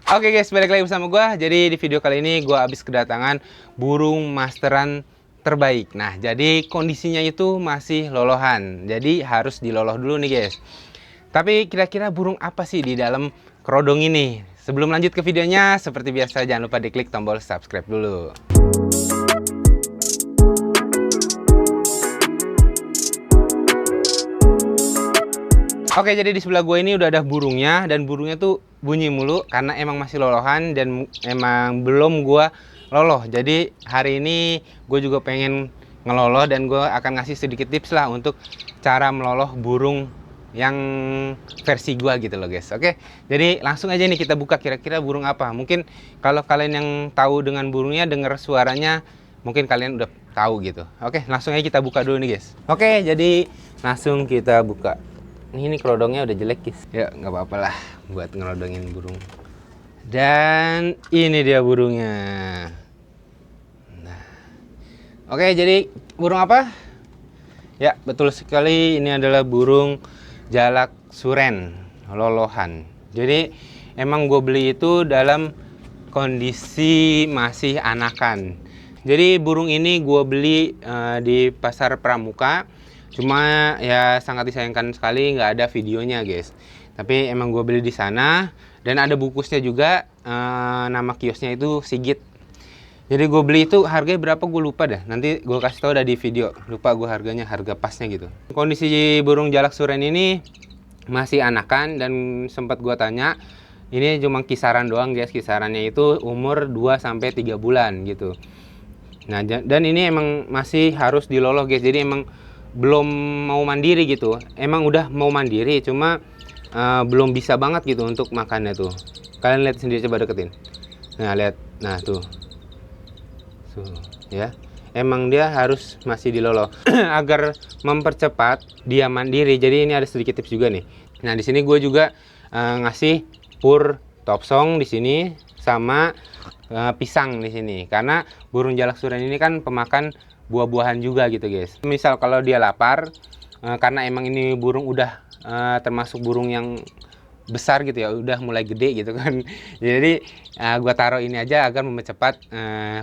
Oke guys, balik lagi bersama gue. Jadi di video kali ini gue habis kedatangan burung masteran terbaik. Nah, jadi kondisinya itu masih lolohan. Jadi harus diloloh dulu nih guys. Tapi kira-kira burung apa sih di dalam kerodong ini? Sebelum lanjut ke videonya, seperti biasa jangan lupa diklik tombol subscribe dulu. Oke, jadi di sebelah gue ini udah ada burungnya, dan burungnya tuh bunyi mulu karena emang masih lolohan dan emang belum gue loloh. Jadi hari ini gue juga pengen ngeloloh dan gue akan ngasih sedikit tips lah untuk cara meloloh burung yang versi gue gitu loh guys. Oke, jadi langsung aja nih kita buka kira-kira burung apa. Mungkin kalau kalian yang tahu dengan burungnya, dengar suaranya, mungkin kalian udah tahu gitu. Oke, langsung aja kita buka dulu nih guys. Oke, jadi langsung kita buka. Ini kerodongnya udah jelek guys. Ya nggak apa-apa lah buat ngerodongin burung. Dan ini dia burungnya. Nah, oke, jadi burung apa? Ya betul sekali, ini adalah burung jalak suren lolohan. Jadi emang gue beli itu dalam kondisi masih anakan. Jadi burung ini gue beli di pasar Pramuka. Cuma ya sangat disayangkan sekali nggak ada videonya guys. Tapi emang gue beli di sana dan ada bungkusnya juga. Nama kiosnya itu Sigit. Jadi gue beli itu harganya berapa gue lupa dah. Nanti gue kasih tau dah di video. Lupa gue harganya, harga pasnya gitu. Kondisi burung jalak suren ini masih anakan dan sempat gue tanya. Ini cuma kisaran doang guys. Kisarannya itu umur 2-3 bulan gitu. Nah, dan ini emang masih harus diloloh guys. Jadi emang belum mau mandiri gitu. Emang udah mau mandiri, cuma belum bisa banget gitu untuk makannya tuh. Kalian lihat sendiri, coba deketin. Nah, lihat. Nah, tuh ya. Emang dia harus masih diloloh agar mempercepat dia mandiri. Jadi ini ada sedikit tips juga nih. Nah, di sini gue juga ngasih pur topsong di sini sama pisang di sini. Karena burung jalak suren ini kan pemakan buah-buahan juga gitu guys. Misal kalau dia lapar, karena emang ini burung udah termasuk burung yang besar gitu ya, udah mulai gede gitu kan. Jadi gua taruh ini aja agar mempercepat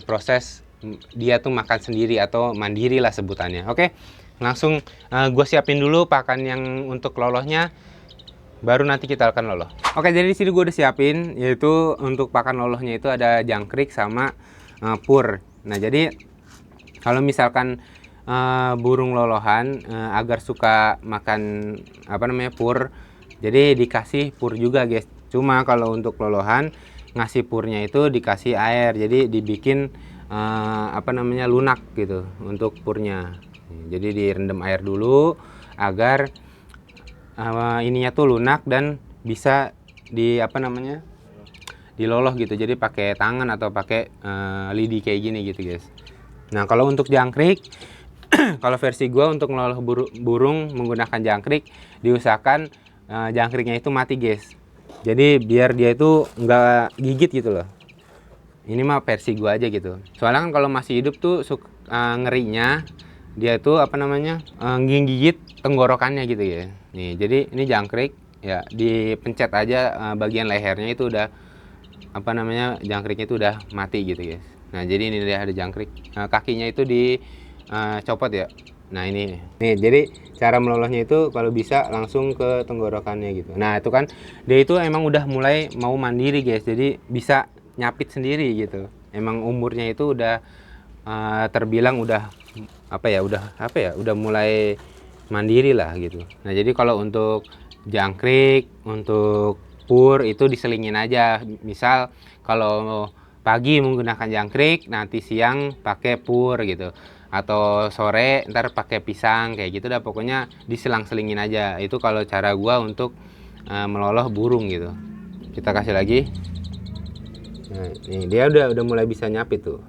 proses dia tuh makan sendiri atau mandiri lah sebutannya. Oke, langsung gua siapin dulu pakan yang untuk lolohnya, baru nanti kita akan loloh. Oke, jadi di sini gue udah siapin, yaitu untuk pakan lolohnya itu ada jangkrik sama pur. Nah, jadi kalau misalkan burung lolohan agar suka makan pur, jadi dikasih pur juga guys. Cuma kalau untuk lolohan ngasih purnya itu dikasih air, jadi dibikin lunak gitu untuk purnya. Jadi direndam air dulu agar ininya tuh lunak dan bisa diloloh gitu. Jadi pakai tangan atau pakai lidi kayak gini gitu guys. Nah, kalau untuk jangkrik, kalau versi gua untuk ngeloloh burung menggunakan jangkrik, diusahakan jangkriknya itu mati guys. Jadi biar dia itu nggak gigit gitu loh. Ini mah versi gua aja gitu. Soalnya kan kalau masih hidup tuh ngerinya dia itu gigit tenggorokannya gitu ya. Nih, jadi ini jangkrik ya, dipencet aja bagian lehernya itu udah jangkriknya itu udah mati gitu guys. Nah, jadi ini dia ada jangkrik. Kakinya itu dicopot ya. Nah, ini. Nih, jadi cara melolohnya itu kalau bisa langsung ke tenggorokannya gitu. Nah, itu kan dia itu emang udah mulai mau mandiri guys. Jadi bisa nyapit sendiri gitu. Emang umurnya itu udah terbilang udah udah mulai mandiri lah gitu. Nah, jadi kalau untuk jangkrik, untuk pur itu diselingin aja. Misal kalau pagi menggunakan jangkrik, nanti siang pakai pur gitu, atau sore ntar pakai pisang kayak gitu dah. Pokoknya diselang-selingin aja. Itu kalau cara gua untuk meloloh burung gitu. Kita kasih lagi. Nah, nih dia udah mulai bisa nyapit tuh.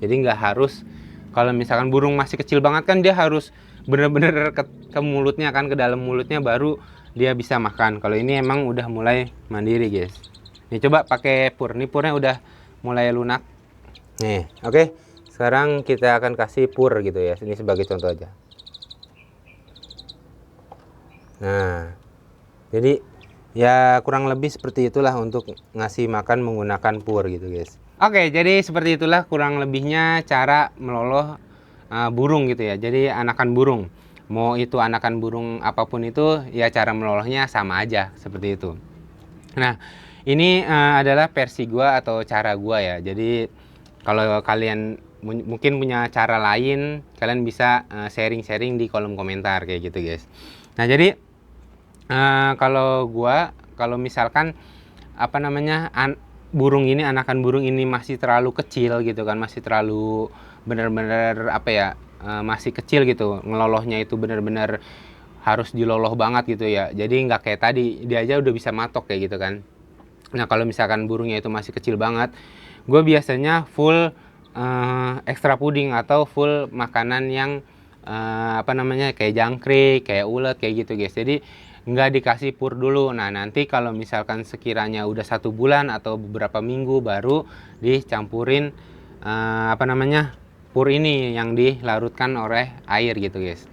Jadi nggak harus, kalau misalkan burung masih kecil banget kan dia harus bener-bener ke mulutnya kan, ke dalam mulutnya baru dia bisa makan. Kalau ini emang udah mulai mandiri guys. Nih coba pakai pur. Nih purnya udah mulai lunak. Nih, oke. Sekarang kita akan kasih pur gitu ya. Ini sebagai contoh aja. Nah, jadi Ya kurang lebih seperti itulah untuk ngasih makan menggunakan pur gitu guys. Oke, jadi seperti itulah kurang lebihnya cara meloloh burung gitu ya. Jadi anakan burung, mau itu anakan burung apapun itu, ya cara melolohnya sama aja seperti itu. Nah, ini adalah versi gua atau cara gua ya. Jadi kalau kalian mungkin punya cara lain, kalian bisa sharing-sharing di kolom komentar kayak gitu guys. Nah, jadi kalau misalkan apa namanya burung ini, anakan burung ini masih terlalu kecil gitu kan, masih terlalu benar-benar apa ya, masih kecil gitu, ngelolohnya itu benar-benar harus diloloh banget gitu ya. Jadi nggak kayak tadi, dia aja udah bisa matok kayak gitu kan. Nah kalau misalkan burungnya itu masih kecil banget, gue biasanya full extra puding atau full makanan yang apa namanya kayak jangkrik, kayak ulet kayak gitu guys. Jadi nggak dikasih pur dulu. Nah nanti kalau misalkan sekiranya udah 1 bulan atau beberapa minggu baru dicampurin apa namanya pur ini yang dilarutkan oleh air gitu guys.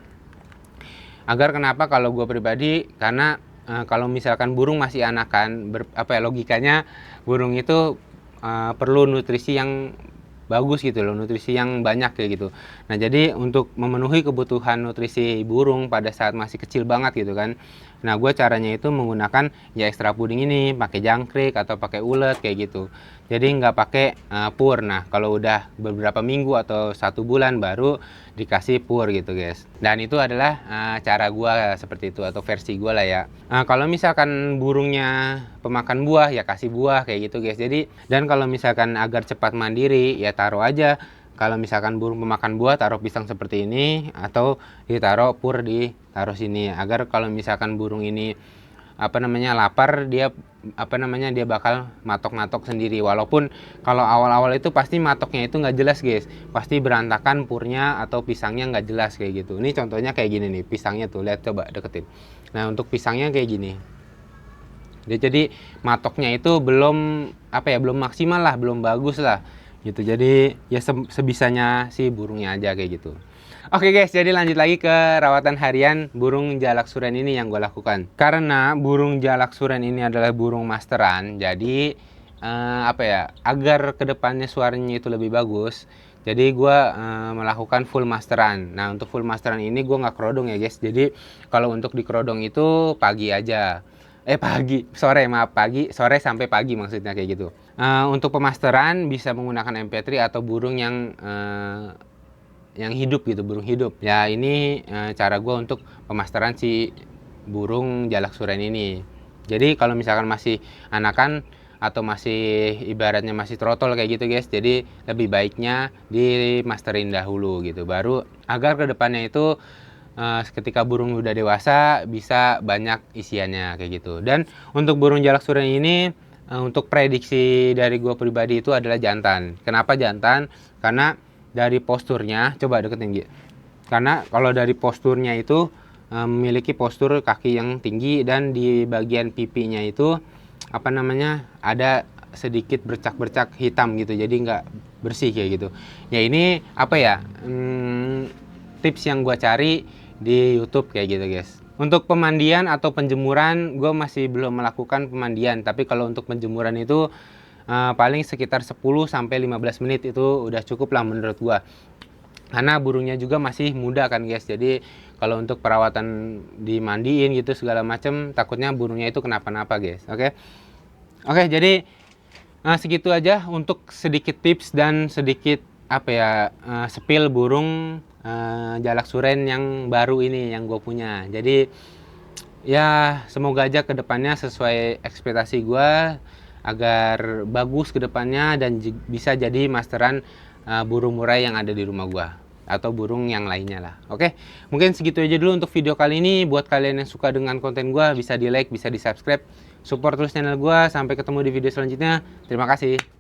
Agar kenapa kalau gue pribadi, karena kalau misalkan burung masih anakan, apa ya, logikanya burung itu perlu nutrisi yang bagus gitu loh, nutrisi yang banyak kayak gitu. Nah jadi untuk memenuhi kebutuhan nutrisi burung pada saat masih kecil banget gitu kan, nah gue caranya itu menggunakan ya extra puding ini, pakai jangkrik atau pakai ulet kayak gitu. Jadi nggak pakai pur. Nah kalau udah beberapa minggu atau 1 bulan baru dikasih pur gitu guys. Dan itu adalah cara gue seperti itu atau versi gue lah ya. Kalau misalkan burungnya pemakan buah ya kasih buah kayak gitu guys. Jadi dan kalau misalkan agar cepat mandiri ya taruh aja, kalau misalkan burung pemakan buah taruh pisang seperti ini, atau ditaruh pur ditaruh sini, agar kalau misalkan burung ini apa namanya lapar, dia apa namanya dia bakal matok-matok sendiri. Walaupun kalau awal-awal itu pasti matoknya itu nggak jelas guys, pasti berantakan purnya atau pisangnya nggak jelas kayak gitu. Ini contohnya kayak gini nih pisangnya tuh, lihat coba deketin. Nah untuk pisangnya kayak gini, jadi matoknya itu belum apa ya, belum maksimal lah, belum bagus lah gitu. Jadi ya sebisanya si burungnya aja kayak gitu. Oke guys, jadi lanjut lagi ke rawatan harian burung jalak suren ini yang gue lakukan. Karena burung jalak suren ini adalah burung masteran, jadi apa ya, agar kedepannya suaranya itu lebih bagus, jadi gue melakukan full masteran. Nah untuk full masteran ini gue nggak kerodong ya guys. Jadi kalau untuk di kerodong itu pagi aja. Pagi, sore sampai pagi maksudnya kayak gitu. Untuk pemasteran bisa menggunakan MP3 atau burung yang hidup gitu, burung hidup. Ya ini cara gue untuk pemasteran si burung jalak suren ini. Jadi kalau misalkan masih anakan atau masih ibaratnya masih trotol kayak gitu guys, jadi lebih baiknya dimasterin dahulu gitu, baru agar kedepannya itu ketika burung udah dewasa bisa banyak isiannya kayak gitu. Dan untuk burung jalak suren ini untuk prediksi dari gue pribadi itu adalah jantan. Kenapa jantan? Karena dari posturnya, coba deketin gitu. Karena kalau dari posturnya itu memiliki postur kaki yang tinggi, dan di bagian pipinya itu apa namanya ada sedikit bercak-bercak hitam gitu, jadi nggak bersih kayak gitu. Ya ini apa ya, tips yang gue cari di YouTube kayak gitu guys. Untuk pemandian atau penjemuran gue masih belum melakukan pemandian, tapi kalau untuk penjemuran itu paling sekitar 10-15 menit itu udah cukup lah menurut gue. Karena burungnya juga masih muda kan guys, jadi kalau untuk perawatan dimandiin gitu segala macem, takutnya burungnya itu kenapa-napa guys. Oke, jadi segitu aja untuk sedikit tips dan sedikit apa ya, spill burung jalak suren yang baru ini yang gue punya. Jadi ya semoga aja kedepannya sesuai ekspektasi gue, agar bagus kedepannya dan bisa jadi masteran burung murai yang ada di rumah gue atau burung yang lainnya lah. Oke, mungkin segitu aja dulu untuk video kali ini. Buat kalian yang suka dengan konten gue, bisa di like, bisa di subscribe, support terus channel gue. Sampai ketemu di video selanjutnya. Terima kasih.